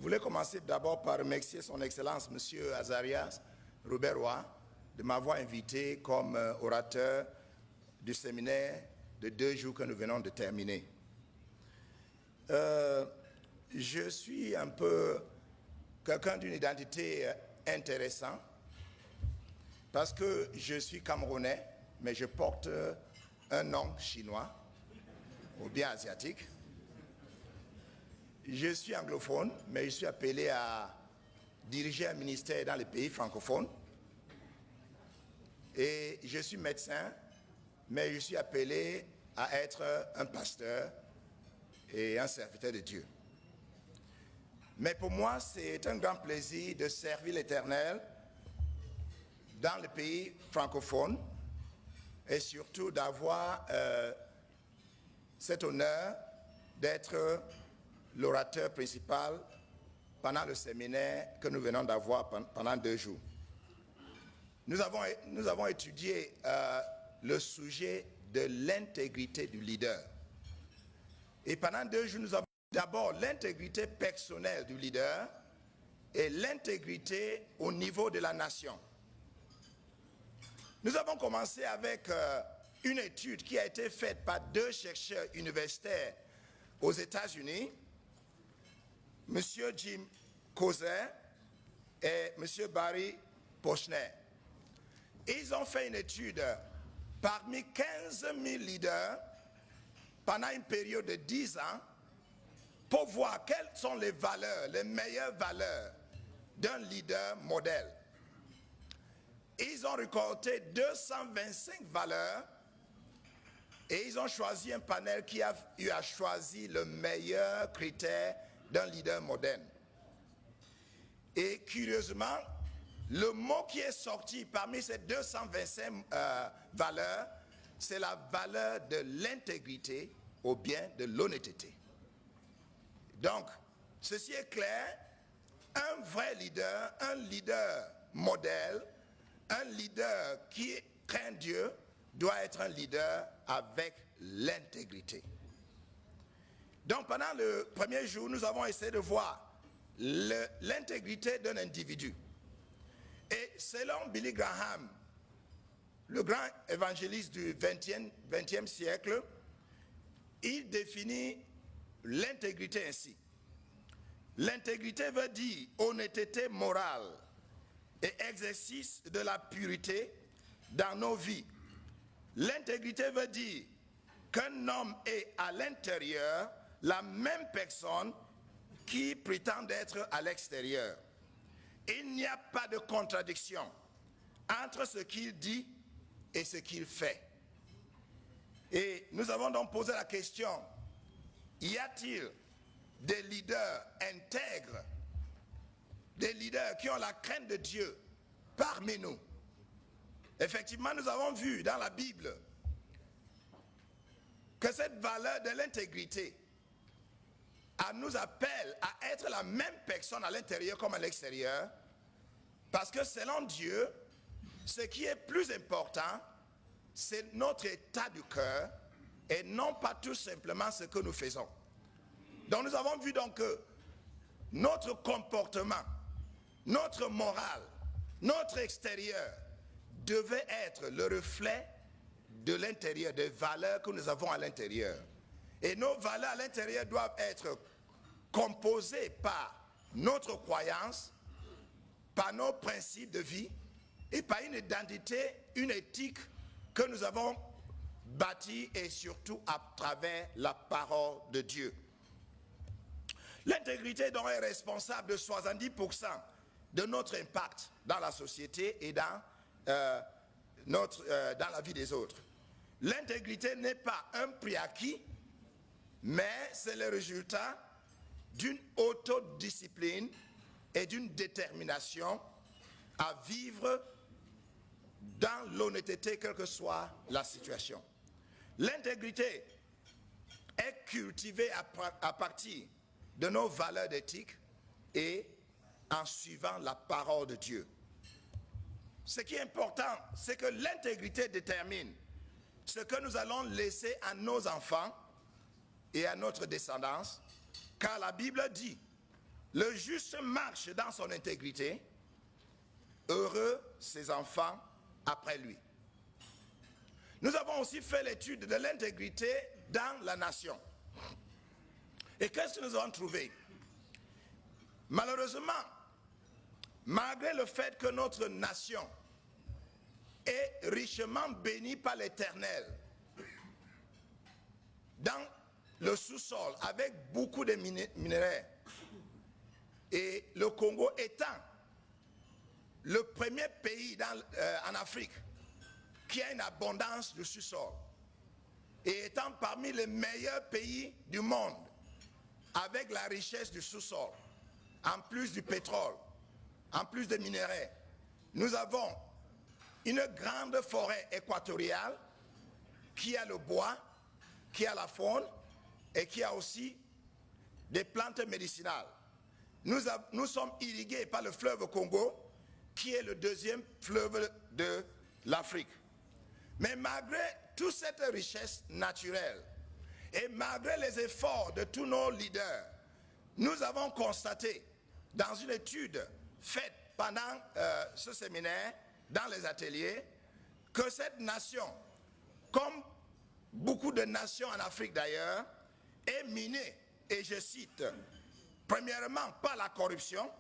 voulais commencer d'abord par remercier son Excellence, M. Azarias Robert Roy, de m'avoir invité comme orateur du séminaire de 2 jours que nous venons de terminer. Je suis un peu quelqu'un d'une identité intéressante parce que je suis camerounais, mais je porte un nom chinois ou bien asiatique. Je suis anglophone, mais je suis appelé à diriger un ministère dans les pays francophones. Et je suis médecin, mais je suis appelé à être un pasteur et un serviteur de Dieu. Mais pour moi, c'est un grand plaisir de servir l'Éternel dans les pays francophones et surtout d'avoir cet honneur d'être l'orateur principal pendant le séminaire que nous venons d'avoir pendant 2 jours. Nous avons étudié le sujet de l'intégrité du leader. Et pendant 2 jours, nous avons d'abord l'intégrité personnelle du leader et l'intégrité au niveau de la nation. Nous avons commencé avec une étude qui a été faite par 2 chercheurs universitaires aux États-Unis, M. Jim Coser et M. Barry Pochner. Ils ont fait une étude parmi 15 000 leaders pendant une période de 10 ans pour voir quelles sont les valeurs, les meilleures valeurs d'un leader modèle. Ils ont récolté 225 valeurs et ils ont choisi un panel qui a eu à choisir le meilleur critère d'un leader moderne. Et curieusement, le mot qui est sorti parmi ces 225 valeurs, c'est la valeur de l'intégrité ou bien de l'honnêteté. Donc, ceci est clair, un vrai leader, un leader modèle, un leader qui craint Dieu, doit être un leader avec l'intégrité. Donc, pendant le premier jour, nous avons essayé de voir l'intégrité d'un individu. Et selon Billy Graham, le grand évangéliste du XXe siècle, il définit l'intégrité ainsi. L'intégrité veut dire honnêteté morale et exercice de la pureté dans nos vies. L'intégrité veut dire qu'un homme est à l'intérieur la même personne qui prétend être à l'extérieur. Il n'y a pas de contradiction entre ce qu'il dit et ce qu'il fait. Et nous avons donc posé la question, y a-t-il des leaders intègres, des leaders qui ont la crainte de Dieu parmi nous? Effectivement, nous avons vu dans la Bible que cette valeur de l'intégrité nous appelle à être la même personne à l'intérieur comme à l'extérieur, parce que selon Dieu, ce qui est plus important, c'est notre état du cœur et non pas tout simplement ce que nous faisons. Donc nous avons vu donc que notre comportement, notre morale, notre extérieur devait être le reflet de l'intérieur, des valeurs que nous avons à l'intérieur. Et nos valeurs à l'intérieur doivent être composées par notre croyance, par nos principes de vie et par une identité, une éthique que nous avons bâtie et surtout à travers la parole de Dieu. L'intégrité donc est responsable de 70% de notre impact dans la société et dans la vie des autres. L'intégrité n'est pas un prix acquis, mais c'est le résultat d'une autodiscipline et d'une détermination à vivre dans l'honnêteté, quelle que soit la situation. L'intégrité est cultivée à partir de nos valeurs d'éthique et en suivant la parole de Dieu. Ce qui est important, c'est que l'intégrité détermine ce que nous allons laisser à nos enfants et à notre descendance, car la Bible dit, le juste marche dans son intégrité, heureux ses enfants après lui. Nous avons aussi fait l'étude de l'intégrité dans la nation. Et qu'est-ce que nous avons trouvé? Malheureusement, malgré le fait que notre nation est richement bénie par l'Éternel, dans le sous-sol, avec beaucoup de minerais, et le Congo étant le premier pays en Afrique qui a une abondance de sous-sol, et étant parmi les meilleurs pays du monde, avec la richesse du sous-sol, en plus du pétrole, en plus des minerais, nous avons une grande forêt équatoriale qui a le bois, qui a la faune et qui a aussi des plantes médicinales. Nous sommes irrigués par le fleuve Congo, qui est le deuxième fleuve de l'Afrique. Mais malgré toute cette richesse naturelle et malgré les efforts de tous nos leaders, nous avons constaté dans une étude faite pendant ce séminaire, dans les ateliers, que cette nation, comme beaucoup de nations en Afrique d'ailleurs, est minée, et je cite, premièrement par la corruption,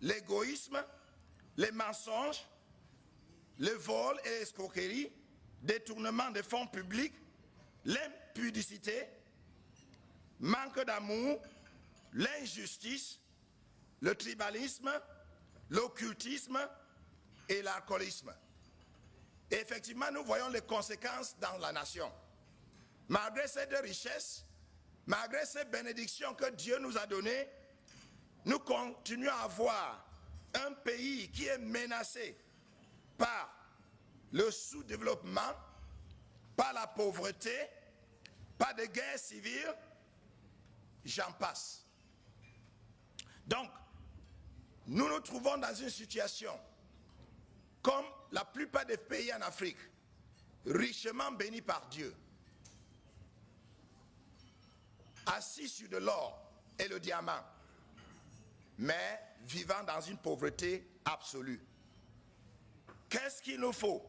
l'égoïsme, les mensonges, le vol et l'escroquerie, détournement des fonds publics, l'impudicité, manque d'amour, l'injustice, le tribalisme, l'occultisme et l'alcoolisme. Et effectivement, nous voyons les conséquences dans la nation. Malgré cette richesse, malgré ces bénédictions que Dieu nous a données, nous continuons à avoir un pays qui est menacé par le sous-développement, par la pauvreté, par des guerres civiles, j'en passe. Donc, nous nous trouvons dans une situation, comme la plupart des pays en Afrique, richement bénis par Dieu, assis sur de l'or et le diamant, mais vivant dans une pauvreté absolue. Qu'est-ce qu'il nous faut?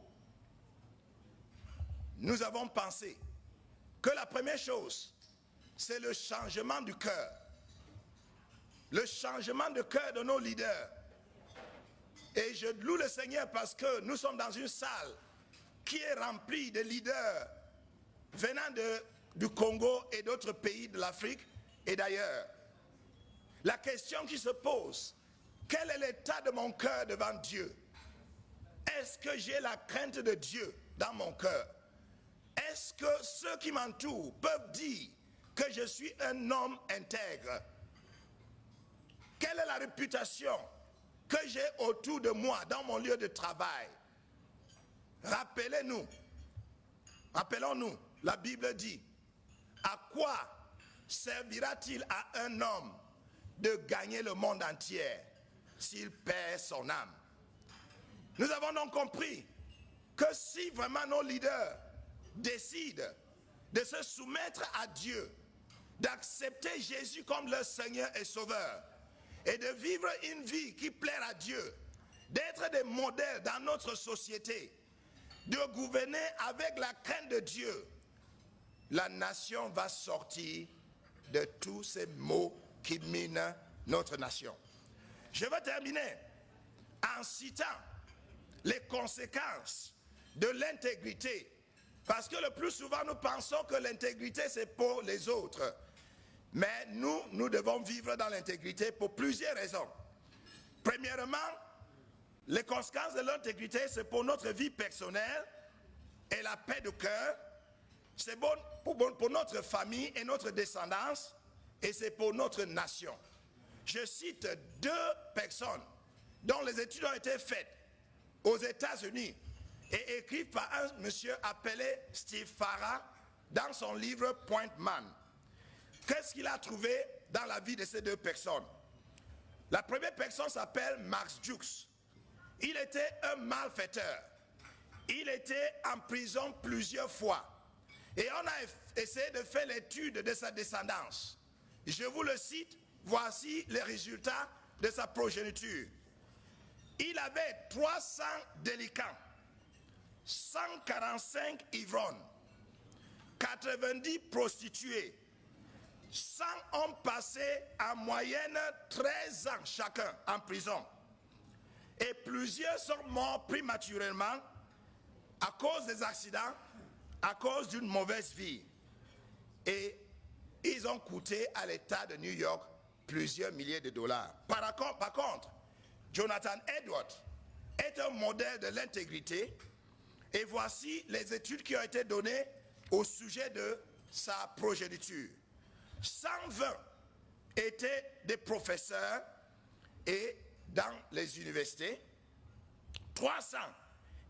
Nous avons pensé que la première chose, c'est le changement du cœur. Le changement de cœur de nos leaders. Et je loue le Seigneur parce que nous sommes dans une salle qui est remplie de leaders venant du Congo et d'autres pays de l'Afrique et d'ailleurs. La question qui se pose, quel est l'état de mon cœur devant Dieu? Est-ce que j'ai la crainte de Dieu dans mon cœur? Est-ce que ceux qui m'entourent peuvent dire que je suis un homme intègre? Quelle est la réputation que j'ai autour de moi dans mon lieu de travail? Rappelons-nous, la Bible dit, à quoi servira-t-il à un homme de gagner le monde entier s'il perd son âme? Nous avons donc compris que si vraiment nos leaders décident de se soumettre à Dieu, d'accepter Jésus comme leur Seigneur et Sauveur, et de vivre une vie qui plaît à Dieu, d'être des modèles dans notre société, de gouverner avec la crainte de Dieu, la nation va sortir de tous ces maux qui minent notre nation. Je vais terminer en citant les conséquences de l'intégrité, parce que le plus souvent nous pensons que l'intégrité c'est pour les autres, mais nous devons vivre dans l'intégrité pour plusieurs raisons. Premièrement, les conséquences de l'intégrité c'est pour notre vie personnelle et la paix de cœur, c'est bon pour notre famille et notre descendance, et c'est pour notre nation. Je cite deux personnes dont les études ont été faites aux États-Unis et écrites par un monsieur appelé Steve Farrar dans son livre Point Man. Qu'est-ce qu'il a trouvé dans la vie de ces deux personnes? La première personne s'appelle Max Jukes. Il était un malfaiteur. Il était en prison plusieurs fois. Et on a essayé de faire l'étude de sa descendance. Je vous le cite, voici les résultats de sa progéniture. Il avait 300 délinquants, 145 ivrognes, 90 prostituées, 100 hommes passés en moyenne 13 ans chacun en prison. Et plusieurs sont morts prématurément à cause des accidents, à cause d'une mauvaise vie. Et ils ont coûté à l'État de New York plusieurs milliers de dollars. Par contre, Jonathan Edwards est un modèle de l'intégrité. Et voici les études qui ont été données au sujet de sa progéniture. 120 étaient des professeurs et dans les universités. 300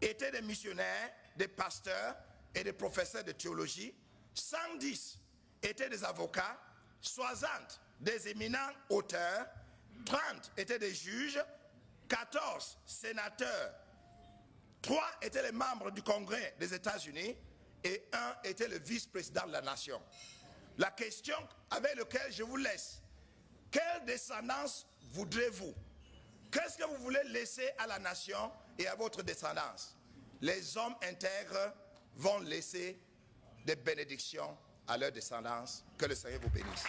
étaient des missionnaires, des pasteurs et des professeurs de théologie. 110 étaient des avocats, 60 des éminents auteurs, 30 étaient des juges, 14 sénateurs, 3 étaient les membres du Congrès des États-Unis et 1 était le vice-président de la nation. La question avec laquelle je vous laisse, quelle descendance voudrez-vous? Qu'est-ce que vous voulez laisser à la nation et à votre descendance? Les hommes intègres vont laisser des bénédictions à leur descendance. Que le Seigneur vous bénisse.